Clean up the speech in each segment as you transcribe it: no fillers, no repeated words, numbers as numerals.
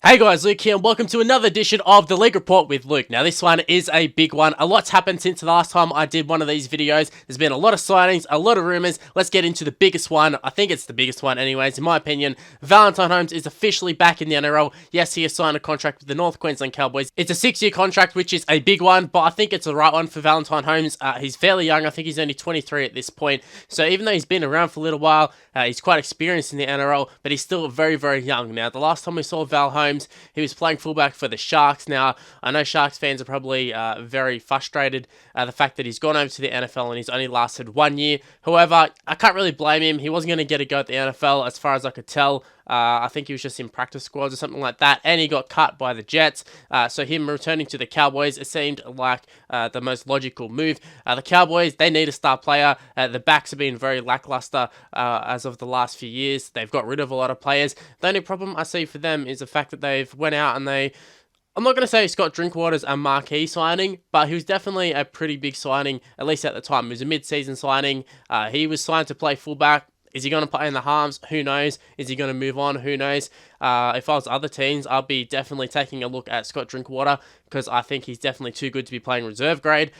Hey guys, Luke here and welcome to another edition of the League Report with Luke. Now this one is a big one. A lot's happened since the last time I did one of these videos. There's been a lot of signings, a lot of rumours. Let's get into the biggest one. I think it's the biggest one anyways, in my opinion. Valentine Holmes is officially back in the NRL. Yes, he has signed a contract with the North Queensland Cowboys. It's a 6-year contract, which is a big one, but I think it's the right one for Valentine Holmes. He's fairly young. I think he's only 23 at this point. So even though he's been around for a little while, he's quite experienced in the NRL, but he's still very, very young. Now, the last time we saw Val Holmes, he was playing fullback for the Sharks. Now, I know Sharks fans are probably very frustrated the fact that he's gone over to the NFL and he's only lasted 1 year. However, I can't really blame him. He wasn't going to get a go at the NFL as far as I could tell. I think he was just in practice squads or something like that, and he got cut by the Jets. So him returning to the Cowboys, it seemed like the most logical move. The Cowboys, they need a star player. The backs have been very lackluster as of the last few years. They've got rid of a lot of players. The only problem I see for them is the fact that they've went out and I'm not going to say Scott Drinkwater's a marquee signing, but he was definitely a pretty big signing, at least at the time. It was a mid-season signing. He was signed to play fullback. Is he going to play in the halves? Who knows? Is he going to move on? Who knows? If I was other teams, I'd be definitely taking a look at Scott Drinkwater because I think he's definitely too good to be playing reserve grade.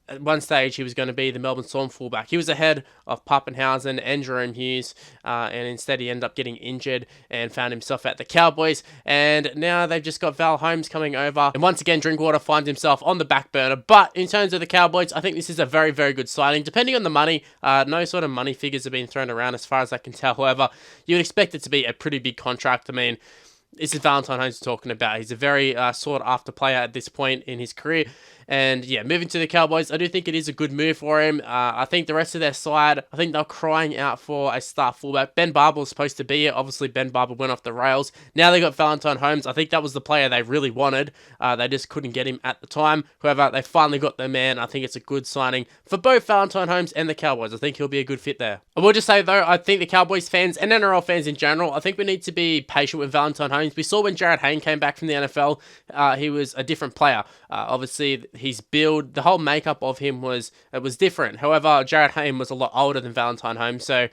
At one stage, he was going to be the Melbourne Storm fullback. He was ahead of Pappenhausen and Jerome Hughes, and instead he ended up getting injured and found himself at the Cowboys. And now they've just got Val Holmes coming over. And once again, Drinkwater finds himself on the back burner. But in terms of the Cowboys, I think this is a very, very good signing. Depending on the money, no sort of money figures have been thrown around as far as I can tell. However, you would expect it to be a pretty big contract. I mean, this is Valentine Holmes talking about. He's a very sought-after player at this point in his career. And yeah, moving to the Cowboys, I do think it is a good move for him. I think the rest of their side, I think they're crying out for a star fullback. Ben Barber was supposed to be it. Obviously, Ben Barber went off the rails. Now they got Valentine Holmes. I think that was the player they really wanted. They just couldn't get him at the time. However, they finally got their man. I think it's a good signing for both Valentine Holmes and the Cowboys. I think he'll be a good fit there. I will just say, though, I think the Cowboys fans and NRL fans in general, I think we need to be patient with Valentine Holmes. We saw when Jared Hayne came back from the NFL, he was a different player. Obviously, his build, the whole makeup of him was different. However, Jared Hayne was a lot older than Valentine Holmes, so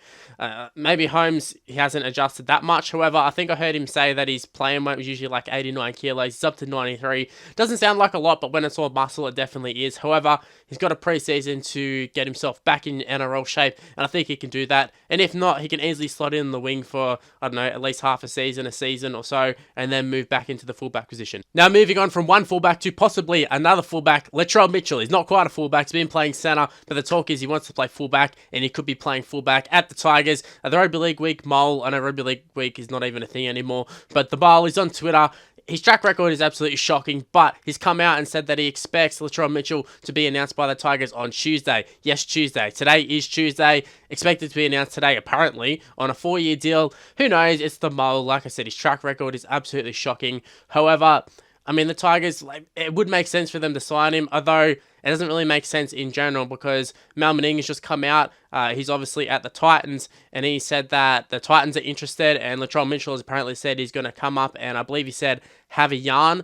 maybe Holmes, he hasn't adjusted that much. However, I think I heard him say that his playing weight was usually like 89 kilos. He's up to 93. Doesn't sound like a lot, but when it's all muscle, it definitely is. However, he's got a preseason to get himself back in NRL shape, and I think he can do that. And if not, he can easily slot in the wing for, I don't know, at least half a season or so, and then move back into the fullback position. Now, moving on from one fullback to possibly another fullback, Latrell Mitchell. He's not quite a fullback. He's been playing centre, but the talk is he wants to play fullback, and he could be playing fullback at the Tigers. The Rugby League Week Mole, I know Rugby League Week is not even a thing anymore, but the Mole is on Twitter. His track record is absolutely shocking, but he's come out and said that he expects Latrell Mitchell to be announced by the Tigers on Tuesday. Yes, Tuesday. Today is Tuesday. Expected to be announced today, apparently, on a 4-year deal. Who knows? It's the Mole. Like I said, his track record is absolutely shocking. However, I mean, the Tigers, it would make sense for them to sign him, although it doesn't really make sense in general because Mal Meninga's just come out. He's obviously at the Titans, and he said that the Titans are interested, and Latrell Mitchell has apparently said he's going to come up, and I believe he said, have a yarn.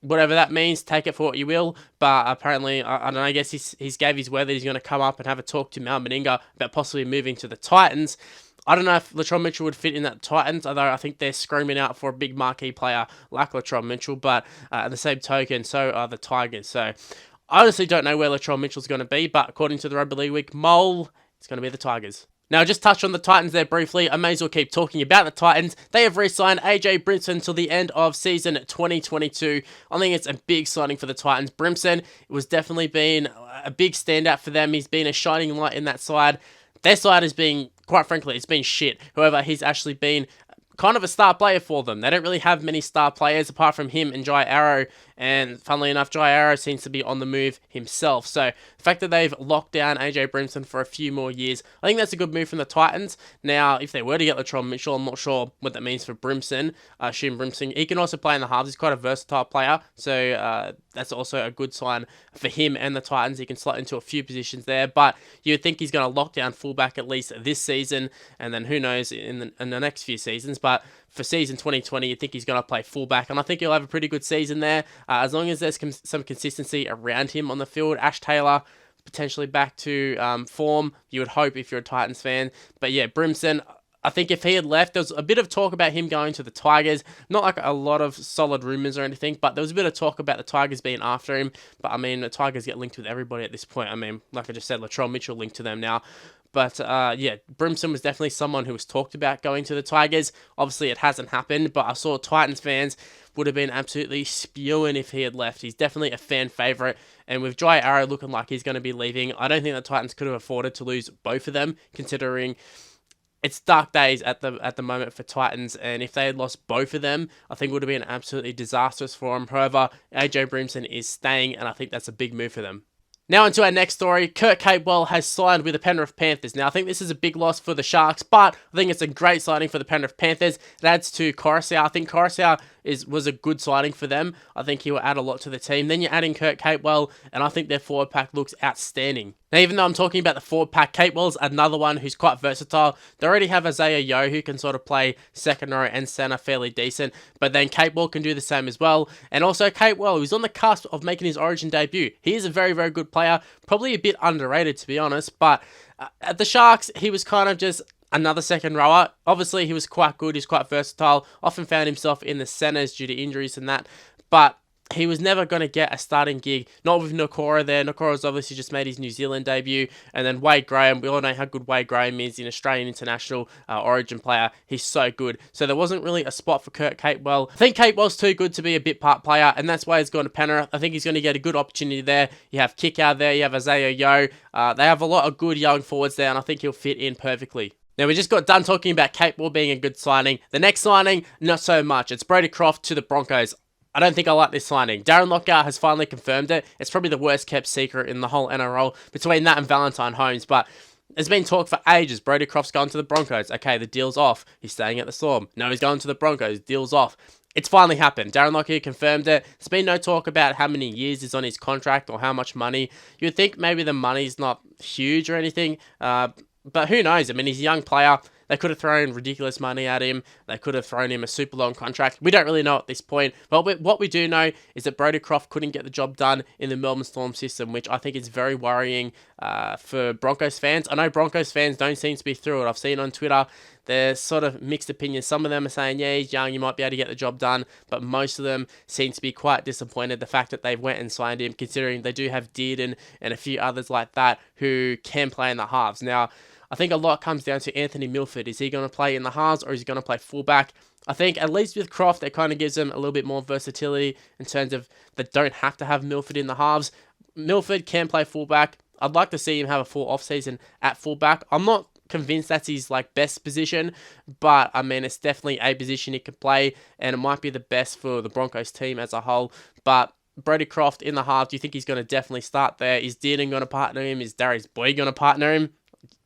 Whatever that means, take it for what you will, but apparently, I don't know, I guess he's gave his word that he's going to come up and have a talk to Mal Meninga about possibly moving to the Titans. I don't know if Latrell Mitchell would fit in that Titans, although I think they're screaming out for a big marquee player like Latrell Mitchell, but at the same token, so are the Tigers. So I honestly don't know where Latrell Mitchell's going to be, but according to the Rugby League Week Mole, it's going to be the Tigers. Now, just touch on the Titans there briefly. I may as well keep talking about the Titans. They have re-signed AJ Brimson till the end of season 2022. I think it's a big signing for the Titans. Brimson, it was definitely been a big standout for them. He's been a shining light in that side. Their side has been, quite frankly, it's been shit. However, he's actually been kind of a star player for them. They don't really have many star players apart from him and Jai Arrow. And funnily enough, Jai Arrow seems to be on the move himself. So the fact that they've locked down AJ Brimson for a few more years, I think that's a good move from the Titans. Now, if they were to get Latrell Mitchell, I'm not sure what that means for Brimson. I assume Brimson, he can also play in the halves. He's quite a versatile player. So that's also a good sign for him and the Titans. He can slot into a few positions there. But you would think he's going to lock down fullback at least this season. And then who knows in the next few seasons. But for season 2020, you think he's going to play fullback. And I think he'll have a pretty good season there. As long as there's some consistency around him on the field. Ash Taylor, potentially back to form, you would hope if you're a Titans fan. But yeah, Brimson, I think if he had left, there was a bit of talk about him going to the Tigers. Not like a lot of solid rumors or anything, but there was a bit of talk about the Tigers being after him. But I mean, the Tigers get linked with everybody at this point. I mean, like I just said, Latrell Mitchell linked to them now. But yeah, Brimson was definitely someone who was talked about going to the Tigers. Obviously, it hasn't happened, but I saw Titans fans would have been absolutely spewing if he had left. He's definitely a fan favourite, and with Dry Arrow looking like he's going to be leaving, I don't think the Titans could have afforded to lose both of them, considering it's dark days at the moment for Titans, and if they had lost both of them, I think it would have been absolutely disastrous for them. However, AJ Brimson is staying, and I think that's a big move for them. Now into our next story, Kurt Capewell has signed with the Penrith Panthers. Now I think this is a big loss for the Sharks, but I think it's a great signing for the Penrith Panthers. It adds to Coruscant. I think Coruscant was a good signing for them. I think he will add a lot to the team. Then you're adding Kurt Capewell, and I think their forward pack looks outstanding. Now even though I'm talking about the forward pack, Capewell's another one who's quite versatile. They already have Isaiah Yeo who can sort of play second row and center fairly decent, but then Capewell can do the same as well. And also Capewell, who's on the cusp of making his Origin debut. He is a very, very good player, probably a bit underrated to be honest, but at the Sharks, he was kind of just another second rower. Obviously, he was quite good, he's quite versatile, often found himself in the centers due to injuries and that, but he was never going to get a starting gig, not with Nakora there. Nakora's obviously just made his New Zealand debut, and then Wade Graham, we all know how good Wade Graham is in Australian international Origin player. He's so good. So there wasn't really a spot for Kurt Capewell. I think Capewell's too good to be a bit part player, and that's why he's gone to Penrith. I think he's going to get a good opportunity there. You have Kickout there, you have Isaiah Yeo. They have a lot of good young forwards there, and I think he'll fit in perfectly. Now, we just got done talking about Capewell being a good signing. The next signing, not so much. It's Brodie Croft to the Broncos. I don't think I like this signing. Darren Lockyer has finally confirmed it. It's probably the worst kept secret in the whole NRL between that and Valentine Holmes, but there's been talk for ages. Brodie Croft's gone to the Broncos. Okay, the deal's off. He's staying at the Storm. No, he's going to the Broncos. Deal's off. It's finally happened. Darren Lockyer confirmed it. There's been no talk about how many years is on his contract or how much money. You'd think maybe the money's not huge or anything, but who knows? I mean, he's a young player. They could have thrown ridiculous money at him. They could have thrown him a super long contract. We don't really know at this point. But what we do know is that Brodie Croft couldn't get the job done in the Melbourne Storm system, which I think is very worrying for Broncos fans. I know Broncos fans don't seem to be through it. I've seen on Twitter, there's sort of mixed opinions. Some of them are saying, yeah, he's young, you might be able to get the job done. But most of them seem to be quite disappointed the fact that they went and signed him, considering they do have Dearden and a few others like that who can play in the halves. Now, I think a lot comes down to Anthony Milford. Is he going to play in the halves or is he going to play fullback? I think at least with Croft, it kind of gives them a little bit more versatility in terms of they don't have to have Milford in the halves. Milford can play fullback. I'd like to see him have a full off-season at fullback. I'm not convinced that's his best position, but I mean it's definitely a position he can play, and it might be the best for the Broncos team as a whole. But Brodie Croft in the half, do you think he's going to definitely start there? Is Dearden going to partner him? Is Darius Boyd going to partner him?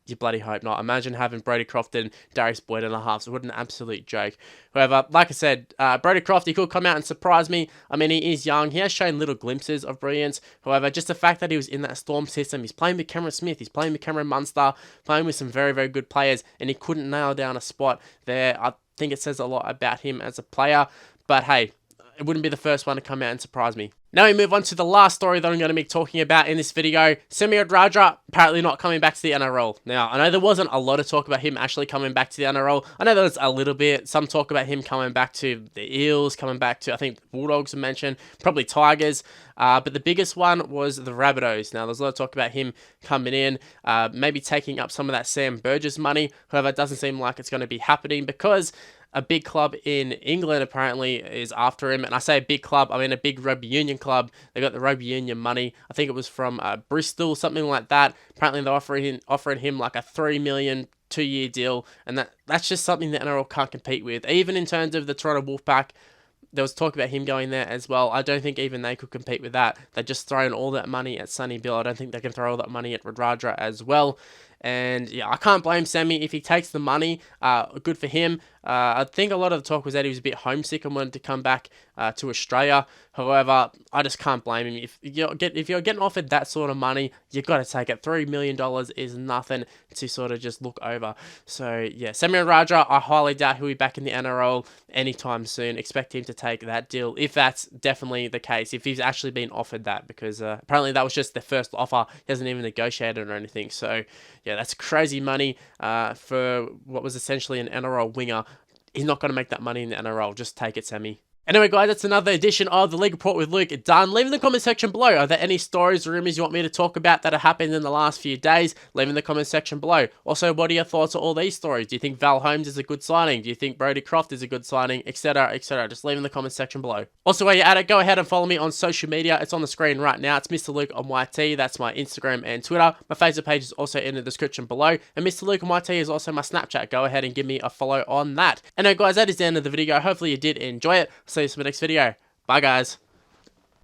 You bloody hope not. Imagine having Brodie Croft and Darius Boyd in the halves. What an absolute joke. However, like I said, Brodie Croft, he could come out and surprise me. I mean, he is young. He has shown little glimpses of brilliance. However, just the fact that he was in that Storm system, he's playing with Cameron Smith, he's playing with Cameron Munster, playing with some very, very good players, and he couldn't nail down a spot there. I think it says a lot about him as a player. But hey, it wouldn't be the first one to come out and surprise me. Now we move on to the last story that I'm going to be talking about in this video. Radradra apparently not coming back to the NRL. Now, I know there wasn't a lot of talk about him actually coming back to the NRL. I know there was a little bit. Some talk about him coming back to the Eels, coming back to, I think, the Bulldogs were mentioned, probably Tigers. But the biggest one was the Rabbitohs. Now, there's a lot of talk about him coming in, maybe taking up some of that Sam Burgess money. However, it doesn't seem like it's going to be happening because a big club in England apparently is after him. And I say a big club, I mean a big rugby union club. They got the rugby union money. I think it was from Bristol, something like that. Apparently they're offering him like a $3 million 2-year deal. And that's just something the NRL can't compete with. Even in terms of the Toronto Wolfpack, there was talk about him going there as well. I don't think even they could compete with that. They're just throwing all that money at Sonny Bill. I don't think they can throw all that money at Radradra as well. And yeah, I can't blame Sammy if he takes the money. Good for him. I think a lot of the talk was that he was a bit homesick and wanted to come back to Australia. However, I just can't blame him. If you're getting offered that sort of money, you've got to take it. $3 million is nothing to sort of just look over. So yeah, Samuel Radradra, I highly doubt he'll be back in the NRL anytime soon. Expect him to take that deal, if that's definitely the case, if he's actually been offered that, because apparently that was just the first offer. He hasn't even negotiated or anything. So yeah, Yeah, that's crazy money for what was essentially an NRL winger. He's not going to make that money in the NRL. Just take it, Sammy. Anyway, guys, that's another edition of the League Report with Luke done. Leave in the comment section below. Are there any stories or rumors you want me to talk about that have happened in the last few days? Leave in the comment section below. Also, what are your thoughts on all these stories? Do you think Val Holmes is a good signing? Do you think Brodie Croft is a good signing? Etc, etc. Just leave in the comment section below. Also, while you're at it, go ahead and follow me on social media. It's on the screen right now. It's Mr. Luke on YT. That's my Instagram and Twitter. My Facebook page is also in the description below. And Mr. Luke on YT is also my Snapchat. Go ahead and give me a follow on that. Anyway, guys, that is the end of the video. Hopefully you did enjoy it. See you in the next video. Bye, guys.